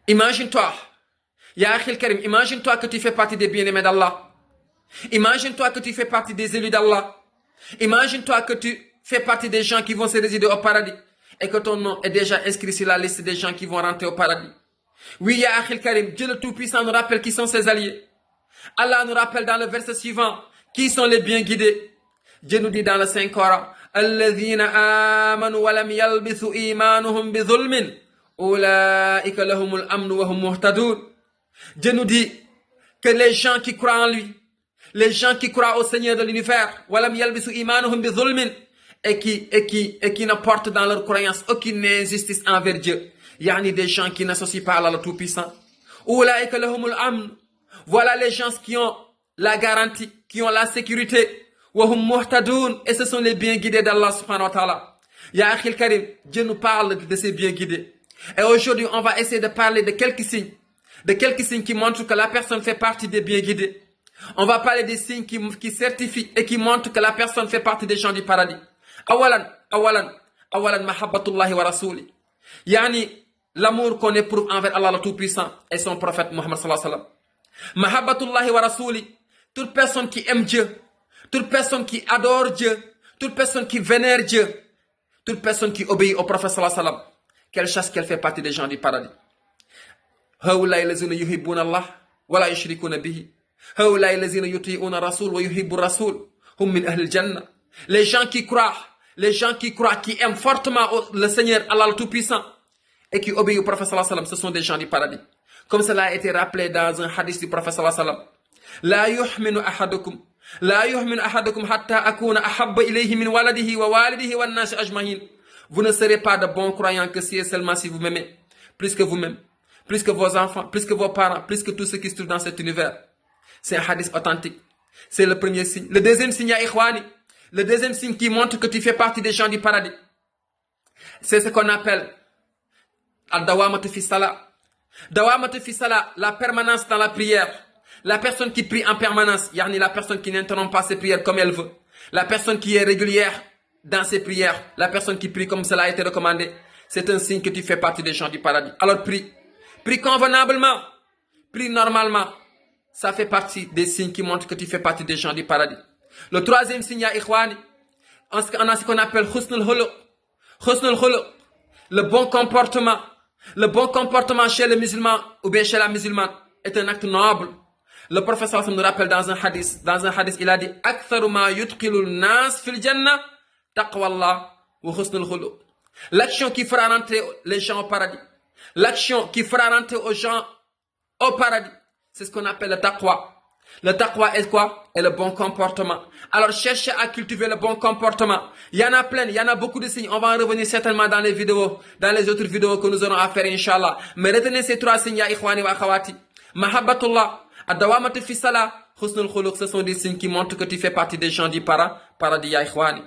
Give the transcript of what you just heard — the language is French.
Imagine-toi, Ya Akhil Karim, imagine-toi que tu fais partie des bien-aimés d'Allah. Imagine-toi que tu fais partie des élus d'Allah. Imagine-toi que tu fais partie des gens qui vont se résider au paradis et que ton nom est déjà inscrit sur la liste des gens qui vont rentrer au paradis. Oui, Ya Akhil Karim, Dieu le Tout-Puissant nous rappelle qui sont ses alliés. Allah nous rappelle dans le verset suivant qui sont les bien guidés. Dieu nous dit dans le Saint-Coran, Alladhina amanu wa lam yalbisu imanuhum bi dhulmin, ulaika lahumul amnu wa hum muhtadun. Dieu nous dit que les gens qui croient en lui, les gens qui croient au Seigneur de l'univers, wa lam yalbisu imanuhum bi dhulmin, et qui ne portent dans leur croyance aucune injustice envers Dieu. Yani des gens qui n'associent pas à Allah le Tout-Puissant. Ulaika lahumul amnu. Voilà les gens qui ont la garantie, qui ont la sécurité. Et ce sont les bien guidés d'Allah subhanahu wa ta'ala. Ya Akhil Karim, Dieu nous parle de ces bien guidés. Et aujourd'hui, on va essayer de parler de quelques signes qui montrent que la personne fait partie des bien guidés. On va parler des signes qui certifient et qui montrent que la personne fait partie des gens du paradis. Awalan, mahabbatullahi wa rasuli. Yani, l'amour qu'on éprouve envers Allah le Tout-Puissant et son prophète Muhammad sallallahu alayhi wa sallam. Mahabbatullahi wa rasuli, toute personne qui aime Dieu, toute personne qui adore Dieu, toute personne qui vénère Dieu, toute personne qui obéit au prophète sallallahu alayhi wa sallam, qu'elle chasse qu'elle fait partie des gens du paradis. Haoulaï lazina yuhibbuna Allah wa la yushrikuna bihi. Haoulaï lazina yuti'una rasul wa yuhibbu rasul. Hum min ahl al-jannah. Les gens qui croient, qui aiment fortement le Seigneur Allah le Tout-Puissant et qui obéissent au prophète sallallahu alayhi wa sallam, ce sont des gens du paradis. Comme cela a été rappelé dans un hadith du prophète sallallahu alayhi wa sallam. La yuhminu ahadukum hatta akuna ahabba ilayhi min waladihi wa walidihi wa nasi ajmahin. Vous ne serez pas de bons croyants que si et seulement si vous m'aimez, plus que vous-même, plus que vos enfants, plus que vos parents, plus que tout ce qui se trouve dans cet univers. C'est un hadith authentique. C'est le premier signe. Le deuxième signe, ya ikhwani, le deuxième signe qui montre que tu fais partie des gens du paradis, c'est ce qu'on appelle al-dawamatu fi salat. Dawamatu fi salat, la permanence dans la prière. La personne qui prie en permanence, yani la personne qui n'interrompt pas ses prières comme elle veut. La personne qui est régulière dans ses prières. La personne qui prie comme cela a été recommandé. C'est un signe que tu fais partie des gens du paradis. Alors prie. Prie convenablement. Prie normalement. Ça fait partie des signes qui montrent que tu fais partie des gens du paradis. Le troisième signe, ya ikhwani, on a ce qu'on appelle husnul khuluq. Husnul khuluq, le bon comportement. Le bon comportement chez le musulman ou bien chez la musulmane est un acte noble. Le prophète sallallahu alayhi wa sallam nous rappelle dans un hadith, il a dit Aktharu ma yudkhilul nas fil jannah taqwallah wa husnul khuluq. L'action qui fera rentrer les gens au paradis. L'action qui fera rentrer aux gens au paradis. C'est ce qu'on appelle le taqwa. Le taqwa est quoi? Est le bon comportement. Alors cherchez à cultiver le bon comportement. Il y en a plein, il y en a beaucoup de signes. On va en revenir certainement dans les vidéos, dans les autres vidéos que nous aurons à faire, Inch'Allah. Mais retenez ces trois signes, ya ikhwani wa akhawati. Mahabbatullah, ad-dawamatu fi salah, husnul khuluq, ce sont des signes qui montrent que tu fais partie des gens du paradis, ya ikhwani.